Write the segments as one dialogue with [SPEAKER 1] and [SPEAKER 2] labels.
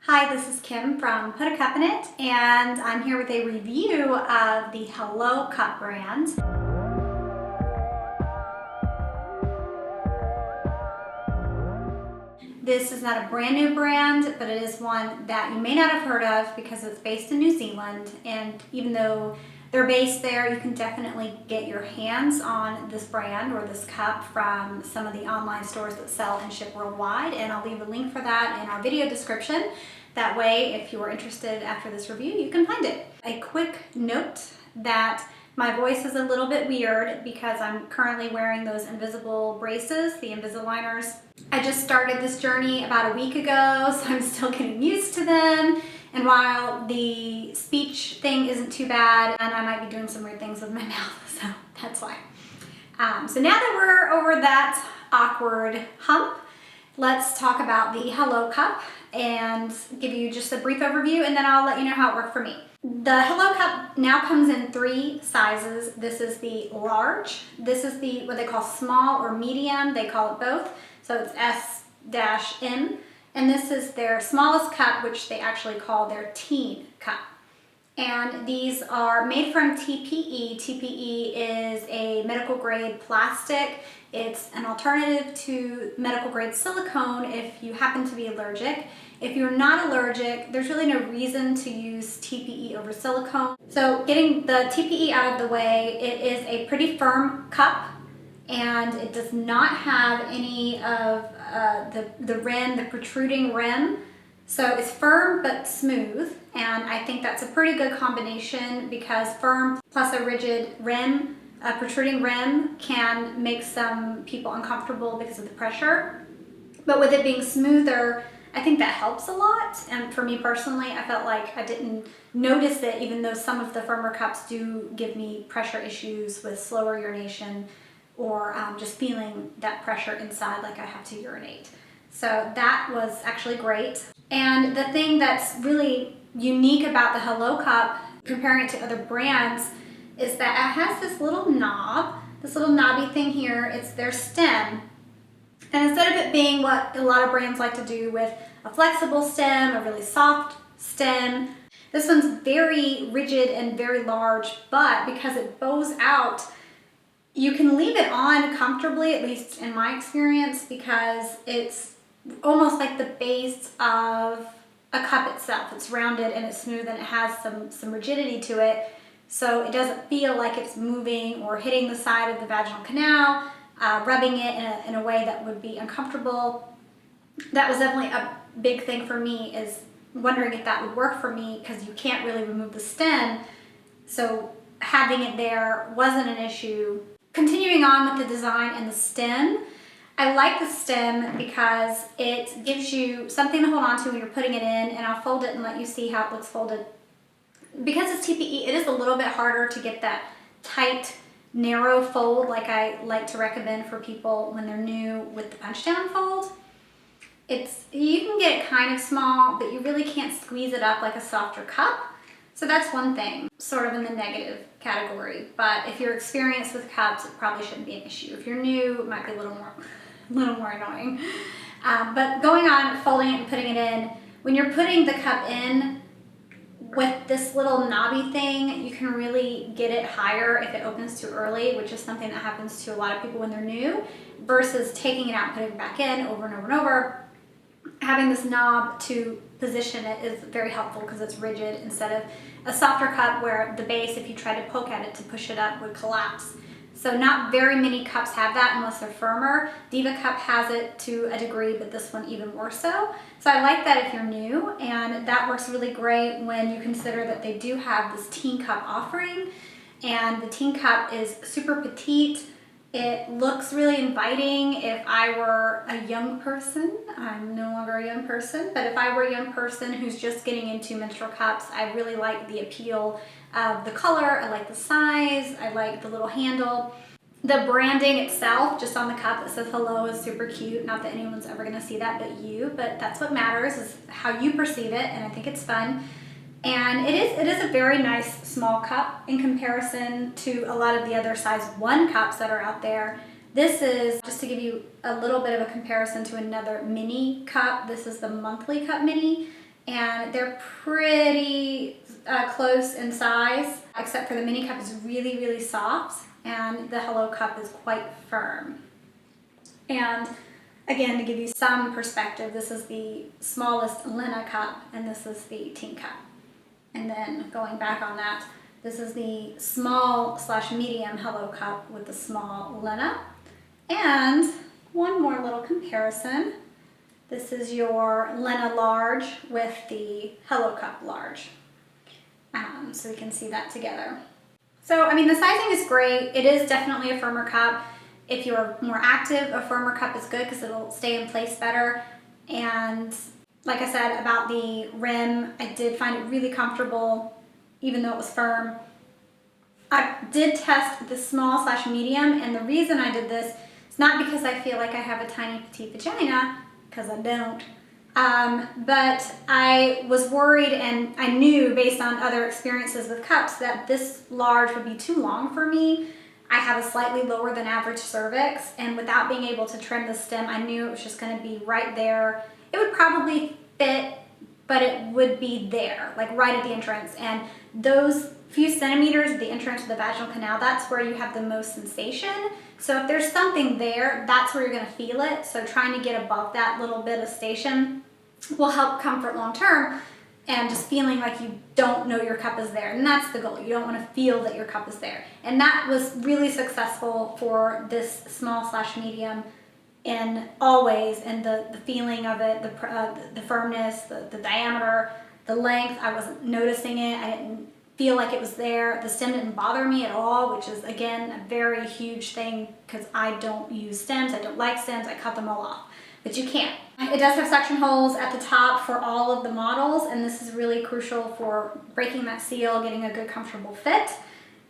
[SPEAKER 1] Hi, this is Kim from Put a Cup in It, and I'm here with a review of the Hello Cup brand. This is not a brand new brand, but it is one that you may not have heard of because it's based in New Zealand, and even though they're based there, you can definitely get your hands on this brand or this cup from some of the online stores that sell and ship worldwide, and I'll leave a link for that in our video description. That way, if you are interested after this review, you can find it. A quick note that my voice is a little bit weird because I'm currently wearing those invisible braces, the Invisaligners. I just started this journey about a week ago, so I'm still getting used to them. And while the speech thing isn't too bad, and I might be doing some weird things with my mouth, so that's why. So now that we're over that awkward hump, let's talk about the Hello Cup and give you just a brief overview, and then I'll let you know how it worked for me. The Hello Cup now comes in 3 sizes. This is the large, this is the what they call small or medium, they call it both, so it's S-M, and this is their smallest cup, which they actually call their teen cup. And these are made from TPE. TPE is a medical grade plastic. It's an alternative to medical grade silicone if you happen to be allergic. If you're not allergic, there's really no reason to use TPE over silicone. So getting the TPE out of the way, it is a pretty firm cup, and it does not have any of the rim, the protruding rim. So it's firm but smooth, and I think that's a pretty good combination because firm plus a rigid rim, a protruding rim, can make some people uncomfortable because of the pressure. But with it being smoother, I think that helps a lot. And for me personally, I felt like I didn't notice it, even though some of the firmer cups do give me pressure issues with slower urination or just feeling that pressure inside like I have to urinate. So that was actually great. And the thing that's really unique about the Hello Cup, comparing it to other brands, is that it has this little knob, this little knobby thing here. It's their stem. And instead of it being what a lot of brands like to do with a flexible stem, a really soft stem, this one's very rigid and very large, but because it bows out, you can leave it on comfortably, at least in my experience, because it's almost like the base of a cup itself. It's rounded and it's smooth and it has some rigidity to it, so it doesn't feel like it's moving or hitting the side of the vaginal canal, rubbing it in a way that would be uncomfortable. That was definitely a big thing for me, is wondering if that would work for me, because you can't really remove the stem, so having it there wasn't an issue. Continuing on with the design and the stem, I like the stem because it gives you something to hold on to when you're putting it in, and I'll fold it and let you see how it looks folded. Because it's TPE, it is a little bit harder to get that tight, narrow fold like I like to recommend for people when they're new with the punch down fold. You can get it kind of small, but you really can't squeeze it up like a softer cup. So that's one thing, sort of in the negative category. But if you're experienced with cups, it probably shouldn't be an issue. If you're new, it might be a little more annoying. But going on, folding it and putting it in, when you're putting the cup in with this little knobby thing, you can really get it higher if it opens too early, which is something that happens to a lot of people when they're new, versus taking it out and putting it back in over and over and over. Having this knob to position it is very helpful because it's rigid, instead of a softer cup where the base, if you try to poke at it to push it up, would collapse. So not very many cups have that unless they're firmer. Diva Cup has it to a degree, but this one even more so. So I like that if you're new, and that works really great when you consider that they do have this teen cup offering, and the teen cup is super petite. It looks really inviting. If I were a young person, I'm no longer a young person, but if I were a young person who's just getting into menstrual cups, I really like the appeal of the color. I like the size. I like the little handle. The branding itself, just on the cup that says hello, is super cute. Not that anyone's ever going to see that but you, but that's what matters, is how you perceive it, and I think it's fun. And it is a very nice small cup in comparison to a lot of the other size 1 cups that are out there. This is, just to give you a little bit of a comparison to another mini cup, this is the monthly cup mini, and they're pretty close in size, except for the mini cup is really, really soft, and the Hello cup is quite firm. And again, to give you some perspective, this is the smallest Lena cup, and this is the teen cup. And then going back on that, this is the small/medium Hello cup with the small Lena. And one more little comparison. This is your Lena large with the Hello cup large. So we can see that together. So, I mean, the sizing is great. It is definitely a firmer cup. If you're more active, a firmer cup is good because it'll stay in place better. And like I said about the rim, I did find it really comfortable, even though it was firm. I did test the small/medium, and the reason I did this is not because I feel like I have a tiny petite vagina, because I don't, but I was worried, and I knew based on other experiences with cups that this large would be too long for me. I have a slightly lower than average cervix, and without being able to trim the stem, I knew it was just going to be right there. It would probably fit, but it would be there, like right at the entrance. And those few centimeters at the entrance of the vaginal canal, that's where you have the most sensation. So if there's something there, that's where you're going to feel it. So trying to get above that little bit of station will help comfort long term, and just feeling like you don't know your cup is there. And that's the goal. You don't want to feel that your cup is there. And that was really successful for this small/medium in always, and the feeling of it, the firmness, the diameter, the length. I wasn't noticing it. I didn't feel like it was there. The stem didn't bother me at all, which is, again, a very huge thing because I don't use stems. I don't like stems. I cut them all off. But you can't. It does have suction holes at the top for all of the models, and this is really crucial for breaking that seal, getting a good comfortable fit,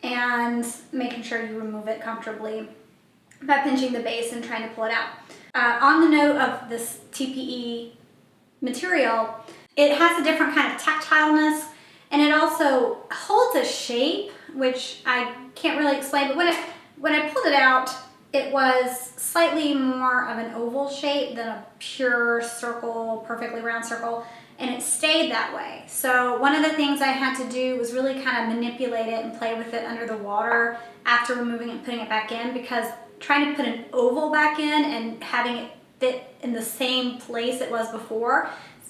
[SPEAKER 1] and making sure you remove it comfortably by pinching the base and trying to pull it out. On the note of this TPE material, it has a different kind of tactileness, and it also holds a shape, which I can't really explain, but when I pulled it out, it was slightly more of an oval shape than a pure circle, perfectly round circle, and it stayed that way. So one of the things I had to do was really kind of manipulate it and play with it under the water after removing it and putting it back in, because trying to put an oval back in and having it fit in the same place it was before,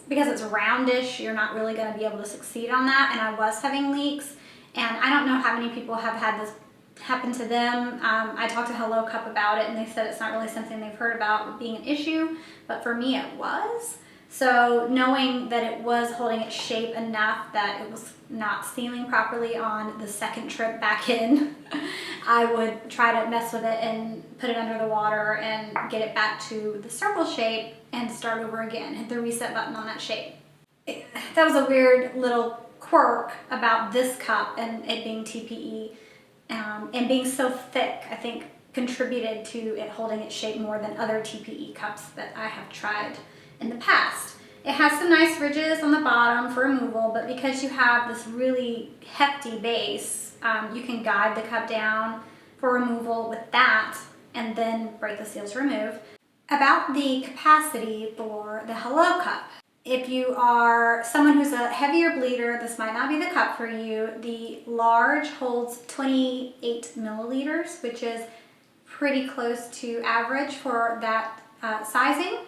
[SPEAKER 1] because it's roundish, you're not really going to be able to succeed on that, and I was having leaks, and I don't know how many people have had this happen to them. I talked to Hello Cup about it, and they said it's not really something they've heard about being an issue, but for me it was. So knowing that it was holding its shape enough that it was not sealing properly on the second trip back in, I would try to mess with it and put it under the water and get it back to the circle shape and start over again. Hit the reset button on that shape. That was a weird little quirk about this cup and it being TPE. And being so thick, I think, contributed to it holding its shape more than other TPE cups that I have tried in the past. It has some nice ridges on the bottom for removal, but because you have this really hefty base, you can guide the cup down for removal with that and then break the seal to remove. About the capacity for the Hello Cup. If you are someone who's a heavier bleeder, this might not be the cup for you. The large holds 28 milliliters, which is pretty close to average for that sizing.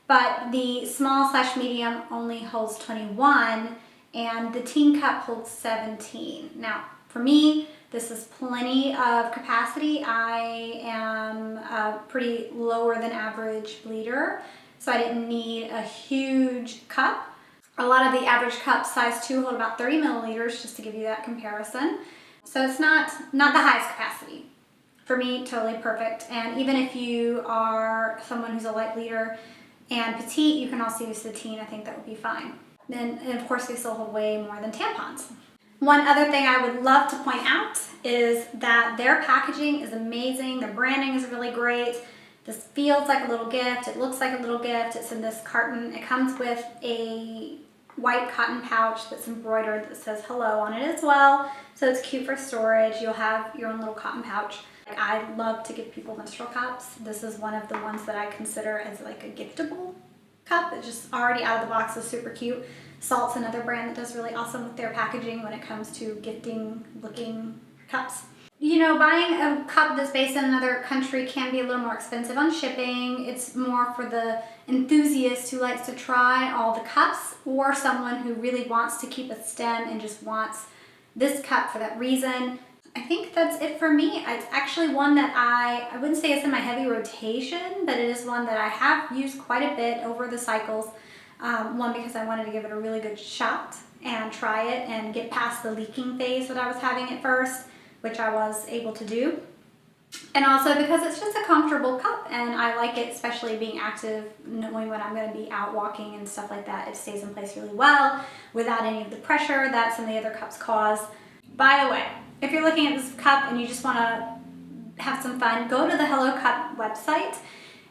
[SPEAKER 1] But the small/medium only holds 21, and the teen cup holds 17. Now, for me, this is plenty of capacity. I am a pretty lower than average bleeder, so I didn't need a huge cup. A lot of the average cups, size 2, hold about 30 milliliters, just to give you that comparison. So it's not the highest capacity. For me, totally perfect. And even if you are someone who's a light bleeder and petite, you can also use the teen. I think that would be fine. And of course, they still hold way more than tampons. One other thing I would love to point out is that their packaging is amazing. Their branding is really great. This feels like a little gift. It looks like a little gift. It's in this carton. It comes with a white cotton pouch that's embroidered that says hello on it as well. So it's cute for storage. You'll have your own little cotton pouch. I love to give people menstrual cups. This is one of the ones that I consider as like a giftable cup. It's just already out of the box is super cute. Salt's another brand that does really awesome with their packaging when it comes to gifting looking cups. You know, buying a cup that's based in another country can be a little more expensive on shipping. It's more for the enthusiast who likes to try all the cups, or someone who really wants to keep a stem and just wants this cup for that reason. I think that's it for me. It's actually one that I wouldn't say it's in my heavy rotation, but it is one that I have used quite a bit over the cycles. One, because I wanted to give it a really good shot and try it and get past the leaking phase that I was having at first, which I was able to do. And also because it's just a comfortable cup and I like it, especially being active, knowing when I'm going to be out walking and stuff like that. It stays in place really well without any of the pressure that some of the other cups cause. By the way, if you're looking at this cup and you just want to have some fun, go to the Hello Cup website.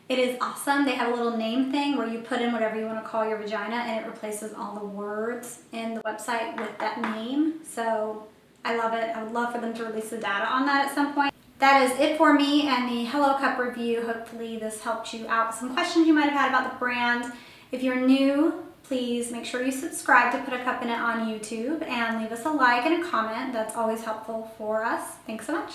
[SPEAKER 1] It is awesome. They have a little name thing where you put in whatever you want to call your vagina and it replaces all the words in the website with that name. So I love it. I would love for them to release the data on that at some point. That is it for me and the Hello Cup review. Hopefully this helped you out with some questions you might have had about the brand. If you're new, please make sure you subscribe to Put a Cup in It on YouTube and leave us a like and a comment. That's always helpful for us. Thanks so much.